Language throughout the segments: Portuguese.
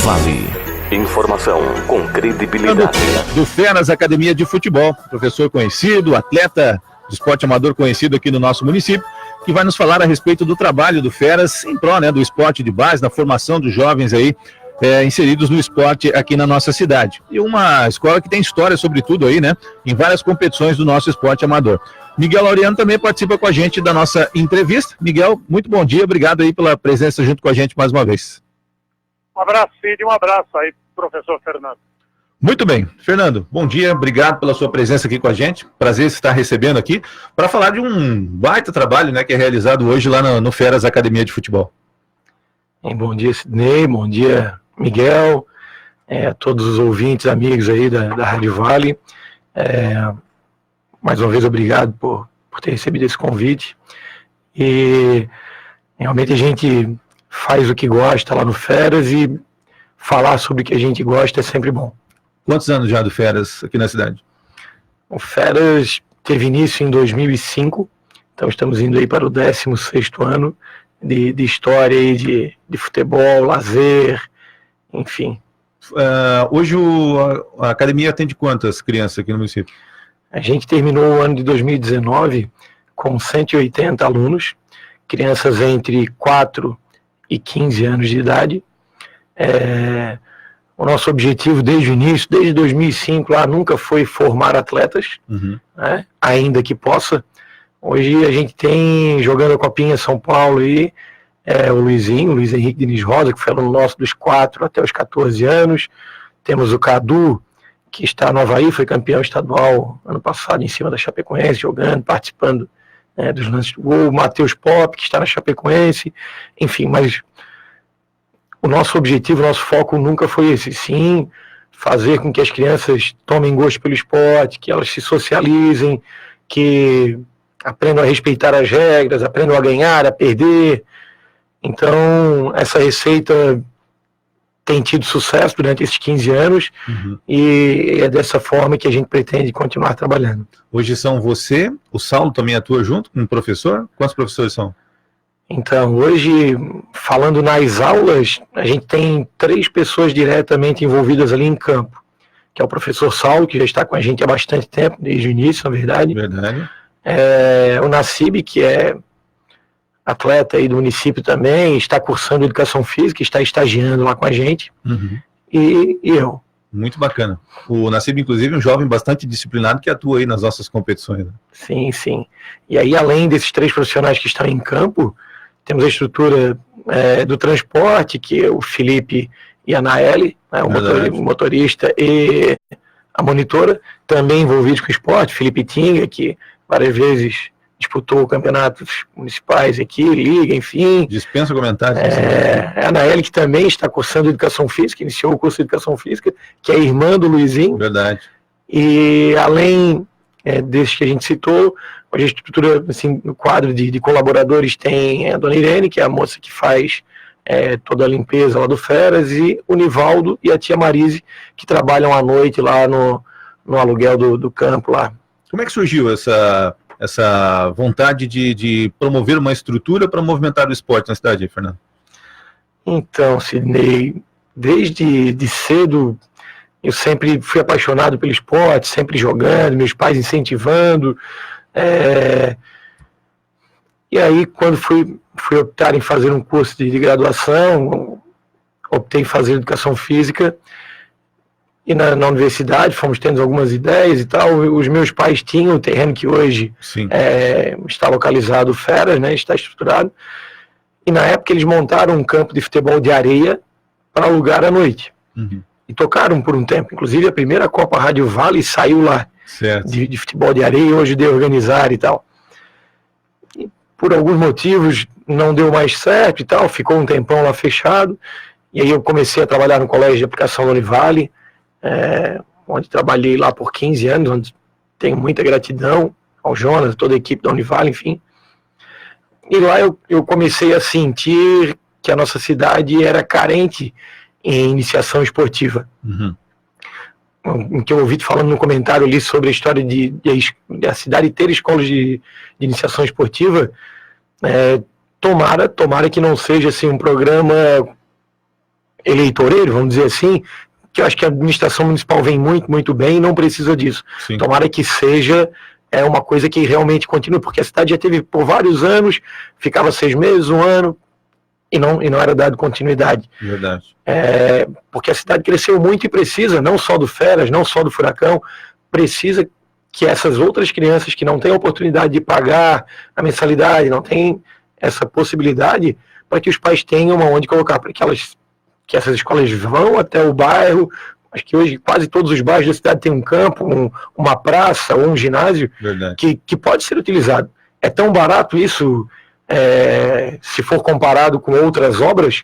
Vale. Informação com credibilidade. Do Feras Academia de Futebol, professor conhecido, atleta de esporte amador conhecido aqui no nosso município, que vai nos falar a respeito do trabalho do Feras em prol, do esporte de base, da formação dos jovens aí inseridos no esporte aqui na nossa cidade. E uma escola que tem história, sobretudo aí, em várias competições do nosso esporte amador. Miguel Laureano também participa com a gente da nossa entrevista. Miguel, muito bom dia, obrigado aí pela presença junto com a gente mais uma vez. Um abraço, Cid, um abraço aí, professor Fernando. Muito bem, Fernando, bom dia, obrigado pela sua presença aqui com a gente, prazer estar recebendo aqui, para falar de um baita trabalho, que é realizado hoje lá no Feras Academia de Futebol. Bom dia, Sidney, bom dia, Miguel, todos os ouvintes, amigos aí da Rádio Vale, mais uma vez obrigado por ter recebido esse convite, e realmente a gente faz o que gosta lá no Feras e falar sobre o que a gente gosta é sempre bom. Quantos anos já do Feras aqui na cidade? O Feras teve início em 2005, então estamos indo aí para o 16º ano de história aí de futebol, lazer, enfim. Hoje a academia atende quantas crianças aqui no município? A gente terminou o ano de 2019 com 180 alunos, crianças entre 4 e 15 anos de idade. O nosso objetivo desde o início, desde 2005, lá nunca foi formar atletas, ainda que possa. Hoje a gente tem, jogando a Copinha São Paulo aí, o Luiz Henrique Diniz Rosa, que foi aluno nosso dos 4 até os 14 anos. Temos o Cadu, que está no Avaí, foi campeão estadual ano passado em cima da Chapecoense, jogando, participando dos lances do gol. O Matheus Pop, que está na Chapecoense, enfim, mas o nosso objetivo, o nosso foco nunca foi esse, sim, fazer com que as crianças tomem gosto pelo esporte, que elas se socializem, que aprendam a respeitar as regras, aprendam a ganhar, a perder. Então, essa receita tem tido sucesso durante esses 15 anos e é dessa forma que a gente pretende continuar trabalhando. Hoje são você, o Saulo também atua junto com o professor? Quantos professores são? Então, hoje, falando nas aulas, a gente tem 3 pessoas diretamente envolvidas ali em campo, que é o professor Saulo, que já está com a gente há bastante tempo, desde o início, na verdade. Verdade. O Nassib, que é atleta aí do município também, está cursando Educação Física, está estagiando lá com a gente, e eu. Muito bacana. O Nassib, inclusive, é um jovem bastante disciplinado que atua aí nas nossas competições. Sim, sim. E aí, além desses 3 profissionais que estão em campo, temos a estrutura do transporte, que é o Felipe e a Naeli, o motorista e a monitora, também envolvidos com o esporte. Felipe Tinga, que várias vezes disputou campeonatos municipais aqui, liga, enfim. Dispensa comentários. A Naeli, que também está cursando Educação Física, iniciou o curso de Educação Física, que é irmã do Luizinho. Verdade. E além desses que a gente citou, a estrutura, assim, no quadro de colaboradores tem a dona Irene, que é a moça que faz toda a limpeza lá do Feras, e o Nivaldo e a tia Marise, que trabalham à noite lá no aluguel do campo lá. Como é que surgiu essa vontade de promover uma estrutura para movimentar o esporte na cidade, Fernando? Então, Sidney, desde cedo eu sempre fui apaixonado pelo esporte, sempre jogando, meus pais incentivando. E aí, quando fui optar em fazer um curso de graduação, optei em fazer Educação Física, e na universidade fomos tendo algumas ideias e tal. Os meus pais tinham o terreno que hoje está localizado o Feras, está estruturado, e na época eles montaram um campo de futebol de areia para alugar à noite. E tocaram por um tempo, inclusive a primeira Copa Rádio Vale saiu lá, de futebol de areia, hoje de organizar e tal. E por alguns motivos não deu mais certo e tal, ficou um tempão lá fechado, e aí eu comecei a trabalhar no Colégio de Aplicação da Univale, onde trabalhei lá por 15 anos, onde tenho muita gratidão ao Jonas, toda a equipe da Univale, enfim. E lá eu comecei a sentir que a nossa cidade era carente em iniciação esportiva. O que eu ouvi falando no comentário ali sobre a história de a cidade ter escolas de iniciação esportiva, tomara que não seja assim um programa eleitoreiro, vamos dizer assim, que eu acho que a administração municipal vem muito, muito bem e não precisa disso. Sim. Tomara que seja uma coisa que realmente continue, porque a cidade já teve por vários anos, ficava 6 meses, 1 ano, e não era dado continuidade. Verdade. Porque a cidade cresceu muito e precisa, não só do Feras, não só do Furacão, precisa que essas outras crianças que não têm a oportunidade de pagar a mensalidade, não têm essa possibilidade, para que os pais tenham onde colocar, para que essas escolas vão até o bairro. Acho que hoje quase todos os bairros da cidade têm um campo, uma praça ou um ginásio que pode ser utilizado. É tão barato isso, se for comparado com outras obras,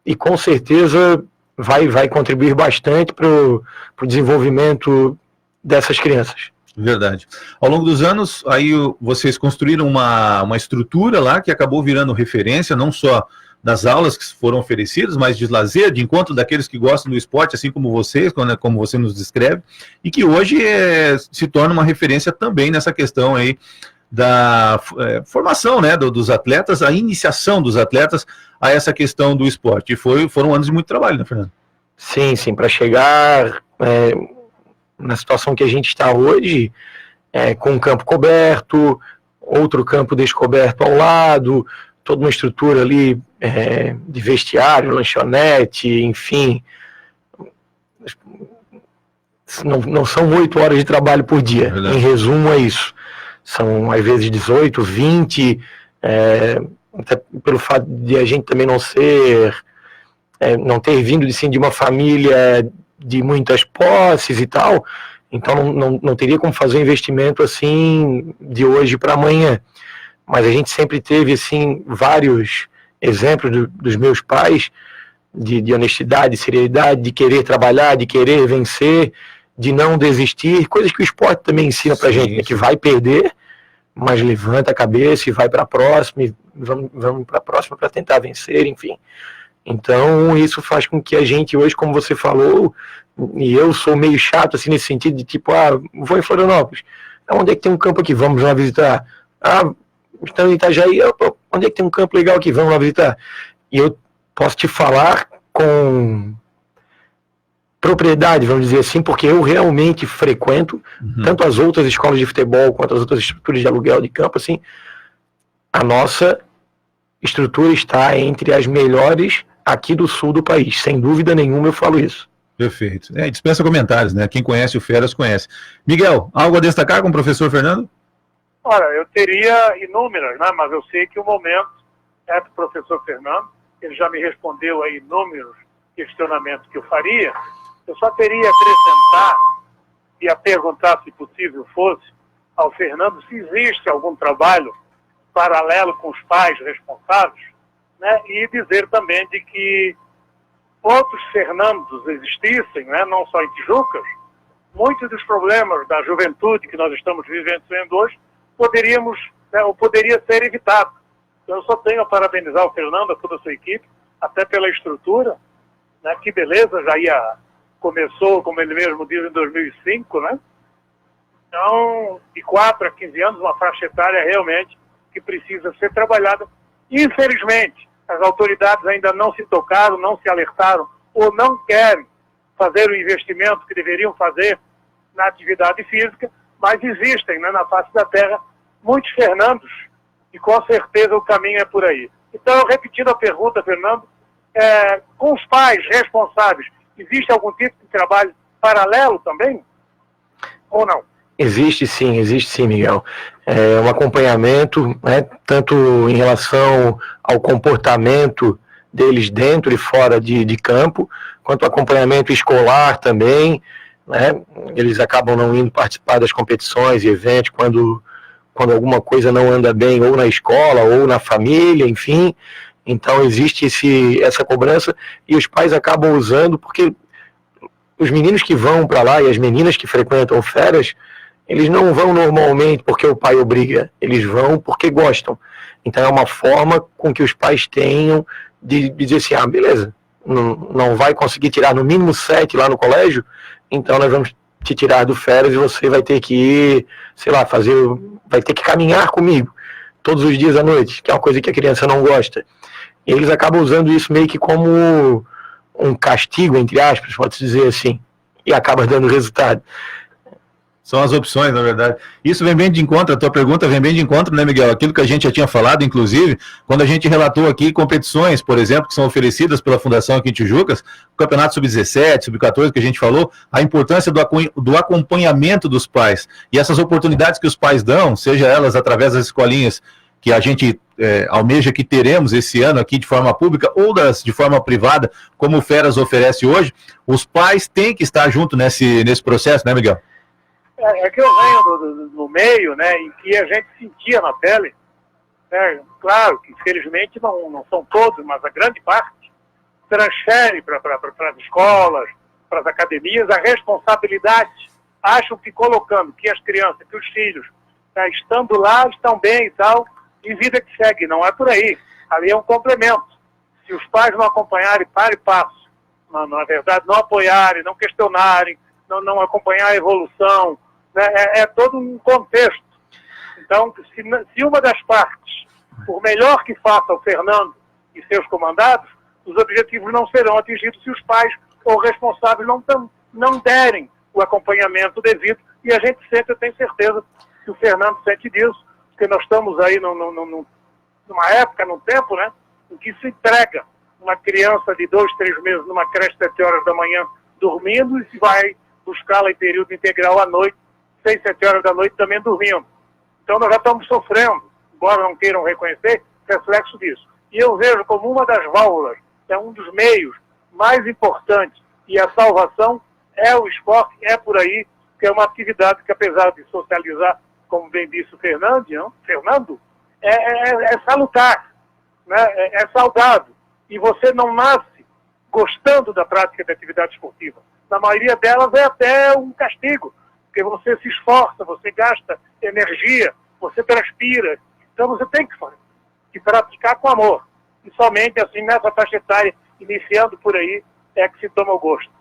e com certeza vai contribuir bastante para o desenvolvimento dessas crianças. Verdade. Ao longo dos anos, aí vocês construíram uma estrutura lá que acabou virando referência, não só das aulas que foram oferecidas, mas de lazer, de encontro daqueles que gostam do esporte, assim como vocês, como você nos descreve, e que hoje se torna uma referência também nessa questão aí da formação, né, dos atletas, a iniciação dos atletas a essa questão do esporte. E foram anos de muito trabalho, né, Fernando? Sim, para chegar na situação que a gente está hoje, com um campo coberto, outro campo descoberto ao lado, toda uma estrutura ali de vestiário, lanchonete, enfim. Não são 8 horas de trabalho por dia, em resumo é isso. São às vezes 18, 20, até pelo fato de a gente também não ter vindo de uma família de muitas posses e tal, então não teria como fazer um investimento assim de hoje para amanhã. Mas a gente sempre teve assim vários exemplos dos meus pais de honestidade, de seriedade, de querer trabalhar, de querer vencer, de não desistir, coisas que o esporte também ensina pra gente, né? Que vai perder, mas levanta a cabeça e vai para a próxima, e vamos para a próxima para tentar vencer, enfim. Então isso faz com que a gente hoje, como você falou, e eu sou meio chato assim nesse sentido de vou em Florianópolis, onde é que tem um campo aqui, vamos lá visitar. Estamos em Itajaí, onde é que tem um campo legal aqui, vamos lá visitar. E eu posso te falar com propriedade, vamos dizer assim, porque eu realmente frequento tanto as outras escolas de futebol quanto as outras estruturas de aluguel de campo, assim, a nossa estrutura está entre as melhores aqui do sul do país, sem dúvida nenhuma eu falo isso. Perfeito. Dispensa comentários, né? Quem conhece o Feras conhece. Miguel, algo a destacar com o professor Fernando? Olha, eu teria inúmeras, né? Mas eu sei que o momento é do professor Fernando, ele já me respondeu aí inúmeros questionamentos que eu faria. Eu só teria a acrescentar e a perguntar, se possível fosse, ao Fernando se existe algum trabalho paralelo com os pais responsáveis, né? E dizer também de que outros Fernandos existissem, né? Não só em Tijucas, muitos dos problemas da juventude que nós estamos vivenciando hoje poderia ser evitado. Então, eu só tenho a parabenizar o Fernando, a toda a sua equipe, até pela estrutura, né? Que beleza, começou, como ele mesmo diz, em 2005, né? Então, de 4 a 15 anos, uma faixa etária realmente que precisa ser trabalhada. Infelizmente, as autoridades ainda não se tocaram, não se alertaram, ou não querem fazer o investimento que deveriam fazer na atividade física, mas existem, né, na face da terra muitos Fernandos, e com certeza o caminho é por aí. Então, repetindo a pergunta, Fernando, com os pais responsáveis, existe algum tipo de trabalho paralelo também? Ou não? Existe sim, Miguel. Um acompanhamento, né, tanto em relação ao comportamento deles dentro e fora de campo, quanto acompanhamento escolar também, né? Eles acabam não indo participar das competições e eventos quando alguma coisa não anda bem, ou na escola, ou na família, enfim. Então existe essa cobrança e os pais acabam usando, porque os meninos que vão para lá e as meninas que frequentam Feras, eles não vão normalmente porque o pai obriga, eles vão porque gostam. Então é uma forma com que os pais tenham de dizer assim, beleza, não vai conseguir tirar no mínimo 7 lá no colégio, então nós vamos te tirar do Feras e você vai ter que ir, sei lá, vai ter que caminhar comigo todos os dias à noite, que é uma coisa que a criança não gosta. E eles acabam usando isso meio que como um castigo, entre aspas, pode-se dizer assim, e acaba dando resultado. São as opções, na verdade. Isso vem bem de encontro, a tua pergunta vem bem de encontro, né, Miguel? Aquilo que a gente já tinha falado, inclusive, quando a gente relatou aqui competições, por exemplo, que são oferecidas pela Fundação aqui em Tijucas, o Campeonato Sub-17, Sub-14, que a gente falou, a importância do acompanhamento dos pais. E essas oportunidades que os pais dão, seja elas através das escolinhas que a gente almeja que teremos esse ano aqui de forma pública ou de forma privada, como o Feras oferece hoje, os pais têm que estar junto nesse processo, né, Miguel? É que eu venho no meio, né, em que a gente sentia na pele, né, claro que infelizmente não são todos, mas a grande parte, transfere para as escolas, para as academias, a responsabilidade. Acham que colocando que as crianças, que os filhos, né, estando lá, estão bem e tal, e vida que segue. Não é por aí. Ali é um complemento. Se os pais não acompanharem par e passo, na verdade, não apoiarem, não questionarem, não acompanhar a evolução, né, é todo um contexto. Então, se uma das partes, por melhor que faça o Fernando e seus comandados, os objetivos não serão atingidos se os pais ou responsáveis não derem o acompanhamento devido. E a gente sempre tem certeza que o Fernando sente disso, porque nós estamos aí numa época, num tempo, né, em que se entrega uma criança de 2, 3 meses numa creche 7 horas da manhã dormindo e se vai buscá-la em período integral à noite, 6, 7 horas da noite também dormindo. Então nós já estamos sofrendo, embora não queiram reconhecer, reflexo disso. E eu vejo como uma das válvulas, é um dos meios mais importantes, e a salvação é o esporte, é por aí, que é uma atividade que, apesar de socializar, como bem disse o Fernando, é salutar, né? É saudável. E você não nasce gostando da prática de atividade esportiva. Na maioria delas é até um castigo, porque você se esforça, você gasta energia, você transpira. Então você tem que praticar com amor. E somente assim, nessa faixa etária, iniciando por aí, é que se toma o gosto.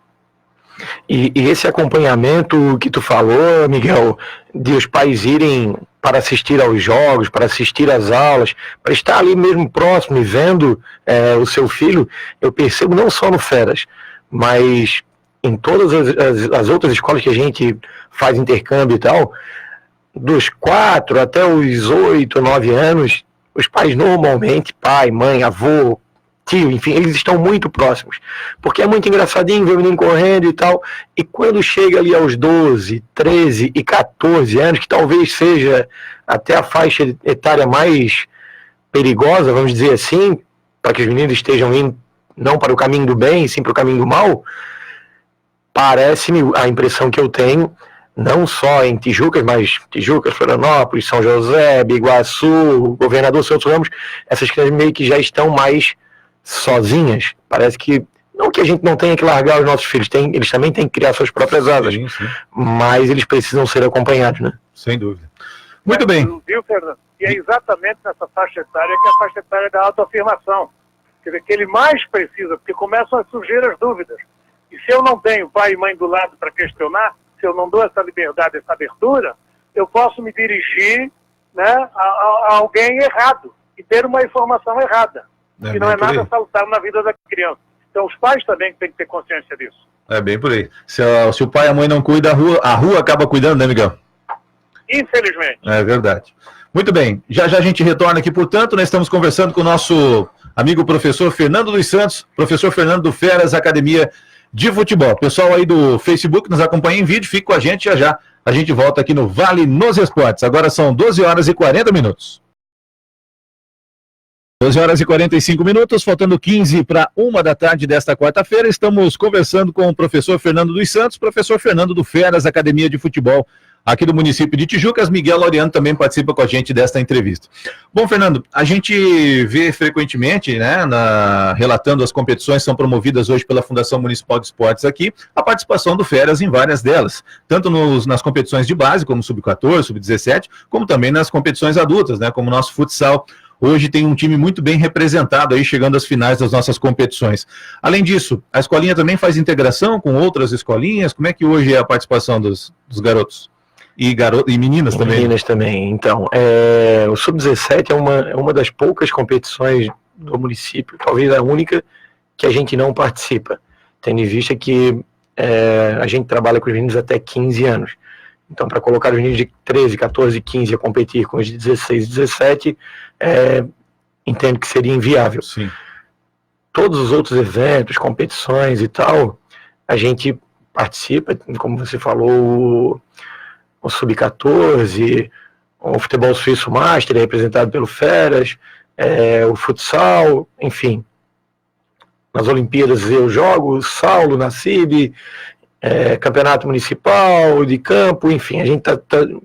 E esse acompanhamento que tu falou, Miguel, de os pais irem para assistir aos jogos, para assistir às aulas, para estar ali mesmo próximo e vendo o seu filho, eu percebo não só no Feras, mas em todas as outras escolas que a gente faz intercâmbio e tal, dos 4 até os 8, 9 anos, os pais normalmente, pai, mãe, avô, tio, enfim, eles estão muito próximos, porque é muito engraçadinho ver o menino correndo e tal, e quando chega ali aos 12, 13 e 14 anos, que talvez seja até a faixa etária mais perigosa, vamos dizer assim, para que os meninos estejam indo não para o caminho do bem, sim para o caminho do mal, parece-me, a impressão que eu tenho, não só em Tijucas, mas Tijucas, Florianópolis, São José, Biguaçu, Governador Celso Ramos, essas crianças meio que já estão mais sozinhas. Parece que, não que a gente não tenha que largar os nossos filhos, eles também têm que criar suas próprias asas, sim. Mas eles precisam ser acompanhados, né? Sem dúvida. Muito bem. Viu, Fernando? E é exatamente nessa faixa etária que é a faixa etária da autoafirmação. Quer dizer, que ele mais precisa, porque começam a surgir as dúvidas. E se eu não tenho pai e mãe do lado para questionar, se eu não dou essa liberdade, essa abertura, eu posso me dirigir, né, a alguém errado e ter uma informação errada. Que não é nada salutar na vida da criança. Então os pais também têm que ter consciência disso. É bem por aí. Se o pai e a mãe não cuidam, a rua acaba cuidando, né, Miguel? Infelizmente. É verdade. Muito bem. Já a gente retorna aqui, portanto, nós estamos conversando com o nosso amigo professor Fernando dos Santos, professor Fernando do Feras, Academia de Futebol. Pessoal aí do Facebook, nos acompanha em vídeo, fique com a gente já. A gente volta aqui no Vale nos Esportes. Agora são 12 horas e 40 minutos. 12 horas e 45 minutos, faltando 15 para 1 da tarde desta quarta-feira, estamos conversando com o professor Fernando dos Santos, professor Fernando do Feras, Academia de Futebol, aqui do município de Tijucas. Miguel Laureano também participa com a gente desta entrevista. Bom, Fernando, a gente vê frequentemente, né, relatando as competições que são promovidas hoje pela Fundação Municipal de Esportes aqui, a participação do Feras em várias delas, tanto nas competições de base, como Sub-14, Sub-17, como também nas competições adultas, né, como o nosso futsal. Hoje tem um time muito bem representado aí, chegando às finais das nossas competições. Além disso, a escolinha também faz integração com outras escolinhas? Como é que hoje é a participação dos garotos? E meninas também? Meninas também. Então, o Sub-17 é uma das poucas competições do município, talvez a única, que a gente não participa, tendo em vista que a gente trabalha com os meninos até 15 anos. Então, para colocar os meninos de 13, 14, 15 a competir com os de 16 e 17, entendo que seria inviável. Sim. Todos os outros eventos, competições e tal, a gente participa, como você falou, o Sub-14, o futebol suíço Master, representado pelo Feras, o futsal, enfim. Nas Olimpíadas eu jogo, Saulo, na CIB, campeonato municipal, de campo, enfim, a gente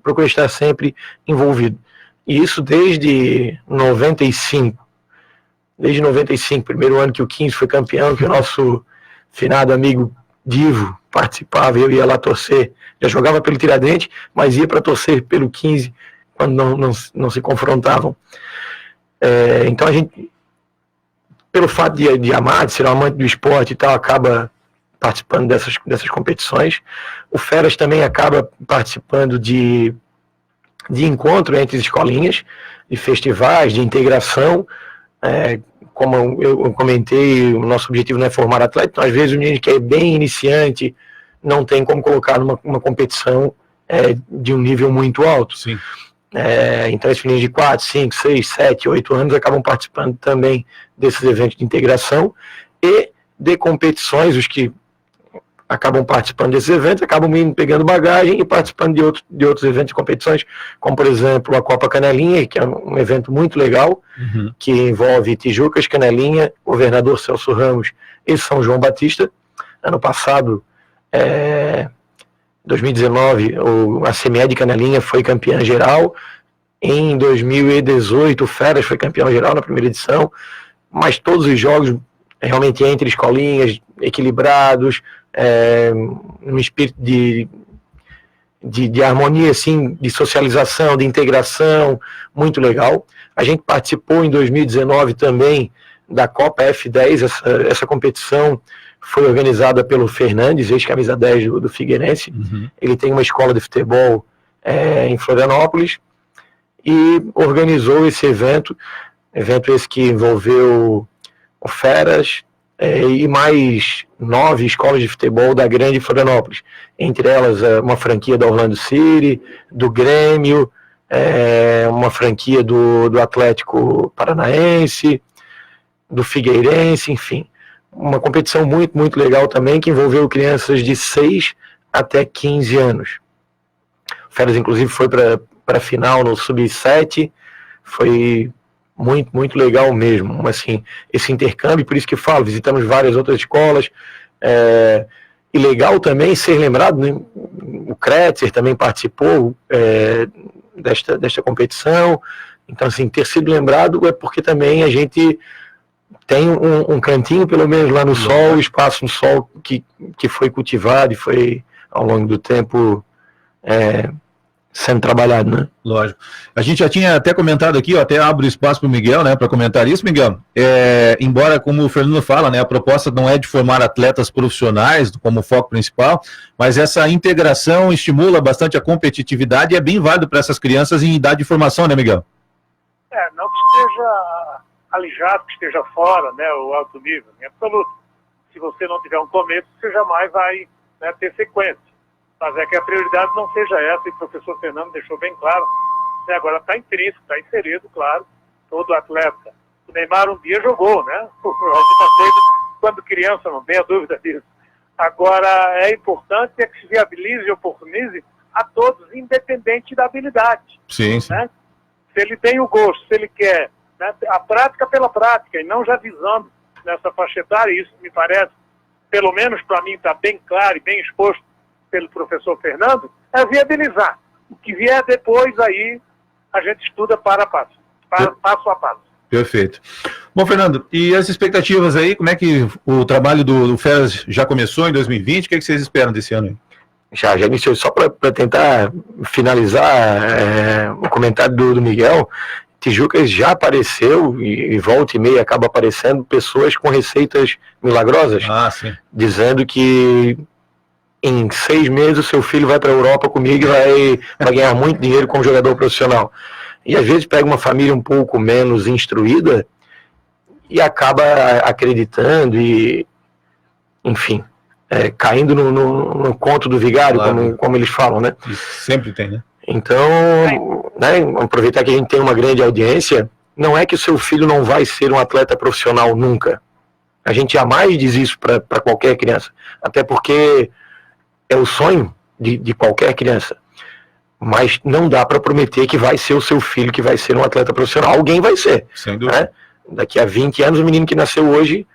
procura estar sempre envolvido. E isso desde 95. Desde 95, primeiro ano que o 15 foi campeão, que o nosso finado amigo Divo participava, eu ia lá torcer. Já jogava pelo Tiradentes, mas ia para torcer pelo 15 quando não se confrontavam. Então a gente, pelo fato de amar, de ser um amante do esporte e tal, acaba participando dessas competições. O Feras também acaba participando de encontro entre as escolinhas, de festivais, de integração. Como eu comentei, o nosso objetivo não é formar atleta, então às vezes o menino que é bem iniciante não tem como colocar numa competição de um nível muito alto. Sim. Então esses meninos de 4, 5, 6, 7, 8 anos acabam participando também desses eventos de integração e de competições. Os que acabam participando desses eventos acabam pegando bagagem e participando de outros eventos e competições, como por exemplo a Copa Canelinha, que é um evento muito legal, que envolve Tijucas, Canelinha, Governador Celso Ramos e São João Batista. Ano passado, 2019, a CME de Canelinha foi campeã geral. Em 2018, o Feras foi campeão geral na primeira edição, mas todos os jogos realmente entre escolinhas, equilibrados, um espírito de harmonia, assim, de socialização, de integração, muito legal. A gente participou em 2019 também da Copa F10, essa competição foi organizada pelo Fernandes, ex-camisa 10 do Figueirense. Ele tem uma escola de futebol em Florianópolis e organizou esse evento esse que envolveu o Feras e mais 9 escolas de futebol da grande Florianópolis, entre elas uma franquia da Orlando City, do Grêmio, uma franquia do Atlético Paranaense, do Figueirense, enfim. Uma competição muito, muito legal também, que envolveu crianças de 6 até 15 anos. O Feras, inclusive, foi para a final no Sub-7, foi muito, muito legal mesmo, assim, esse intercâmbio, por isso que falo, visitamos várias outras escolas, e legal também ser lembrado, né? O Kretzer também participou desta competição, então assim, ter sido lembrado é porque também a gente tem um cantinho, pelo menos lá no sol, espaço no sol que foi cultivado e foi ao longo do tempo sendo trabalhado, né? Lógico. A gente já tinha até comentado aqui, até abro espaço para o Miguel, né, para comentar isso, Miguel. Embora, como o Fernando fala, né, a proposta não é de formar atletas profissionais como foco principal, mas essa integração estimula bastante a competitividade e é bem válido para essas crianças em idade de formação, né, Miguel? Não que esteja alijado, que esteja fora, né, o alto nível, em absoluto. Se você não tiver um começo, você jamais vai, né, ter sequência. Mas é que a prioridade não seja essa, e o professor Fernando deixou bem claro. Agora está intrínseco, está inserido, claro, todo atleta. O Neymar um dia jogou, né? Alguma coisa, quando criança, não tenha dúvida disso. Agora, é importante que se viabilize e oportunize a todos, independente da habilidade. Sim, sim. Né? Se ele tem o gosto, se ele quer, né, a prática pela prática, e não já visando nessa faixa etária, isso me parece, pelo menos para mim, está bem claro e bem exposto pelo professor Fernando, é viabilizar. O que vier depois, aí a gente estuda passo a passo. Perfeito. Bom, Fernando, e as expectativas aí, como é que o trabalho do Feras já começou em 2020? O que vocês esperam desse ano aí? Já iniciou. Só para tentar finalizar o comentário do Miguel, Tijucas já apareceu, e volta e meia acaba aparecendo, pessoas com receitas milagrosas, dizendo que em 6 meses o seu filho vai para a Europa comigo e vai ganhar muito dinheiro como jogador profissional. E às vezes pega uma família um pouco menos instruída e acaba acreditando e, enfim, caindo no conto do vigário, claro, como eles falam, né? Isso sempre tem, né? Então, né, aproveitar que a gente tem uma grande audiência, não é que o seu filho não vai ser um atleta profissional nunca. A gente jamais diz isso para qualquer criança, até porque é o sonho de qualquer criança. Mas não dá para prometer que vai ser o seu filho que vai ser um atleta profissional. Alguém vai ser. Sem dúvida. Né? Daqui a 20 anos, o menino que nasceu hoje,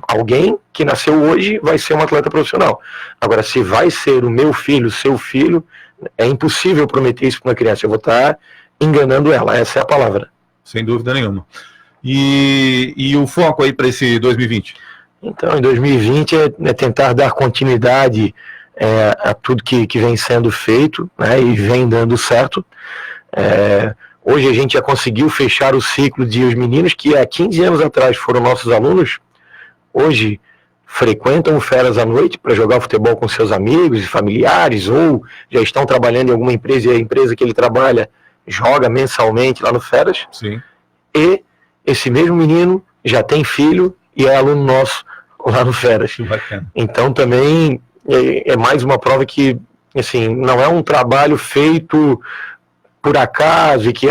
alguém que nasceu hoje vai ser um atleta profissional. Agora, se vai ser o meu filho, o seu filho, é impossível prometer isso para uma criança. Eu vou estar enganando ela, essa é a palavra. Sem dúvida nenhuma. E o foco aí para esse 2020? Então, em 2020 é tentar dar continuidade a tudo que vem sendo feito, né, e vem dando certo. Hoje a gente já conseguiu fechar o ciclo de os meninos que há 15 anos atrás foram nossos alunos, hoje frequentam o Feras à noite para jogar futebol com seus amigos e familiares, ou já estão trabalhando em alguma empresa e a empresa que ele trabalha joga mensalmente lá no Feras. Sim. E esse mesmo menino já tem filho e é aluno nosso lá no Feras. Então também é mais uma prova que, assim, não é um trabalho feito por acaso e que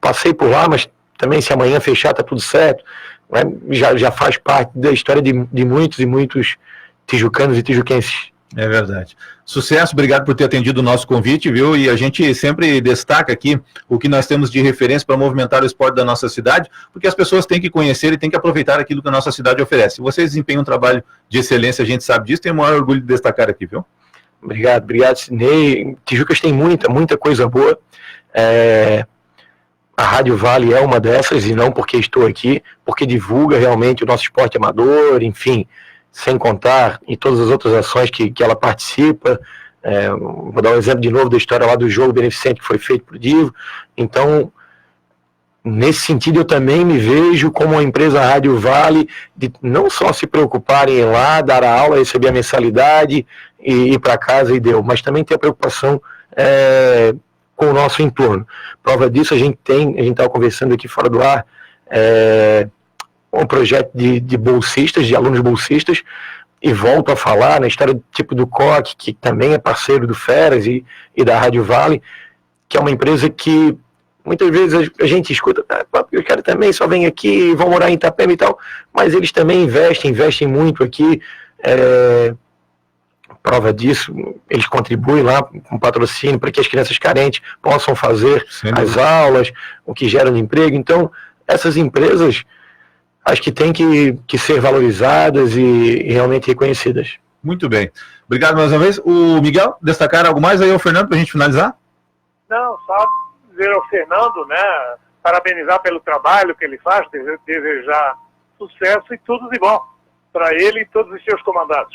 passei por lá, mas também se amanhã fechar tá tudo certo. Né? Já faz parte da história de muitos e muitos tijucanos e tijuquenses. É verdade. Sucesso, obrigado por ter atendido o nosso convite, viu? E a gente sempre destaca aqui o que nós temos de referência para movimentar o esporte da nossa cidade, porque as pessoas têm que conhecer e têm que aproveitar aquilo que a nossa cidade oferece. Vocês desempenham um trabalho de excelência, a gente sabe disso, tem o maior orgulho de destacar aqui, viu? Obrigado, Sidney. Tijucas tem muita coisa boa. A Rádio Vale é uma dessas, e não porque estou aqui, porque divulga realmente o nosso esporte amador, enfim, sem contar em todas as outras ações que ela participa. Vou dar um exemplo de novo da história lá do jogo beneficente que foi feito por Divo. Então, nesse sentido, eu também me vejo como a empresa Rádio Vale, de não só se preocupar em ir lá, dar a aula, receber a mensalidade e ir para casa e deu, mas também ter a preocupação com o nosso entorno. Prova disso, a gente estava conversando aqui fora do ar, um projeto de bolsistas, de alunos bolsistas, e volto a falar na história tipo do COC, que também é parceiro do Feras e da Rádio Vale, que é uma empresa que muitas vezes a gente escuta, os caras também só vêm aqui, vão morar em Itapema e tal, mas eles também investem muito aqui. Prova disso, eles contribuem lá com patrocínio para que as crianças carentes possam fazer as aulas, o que gera no emprego. Então, essas empresas, acho que têm que ser valorizadas e realmente reconhecidas. Muito bem. Obrigado mais uma vez. O Miguel, destacar algo mais aí ao Fernando para a gente finalizar? Não, só dizer ao Fernando, né, parabenizar pelo trabalho que ele faz, desejar sucesso e tudo de bom para ele e todos os seus comandados.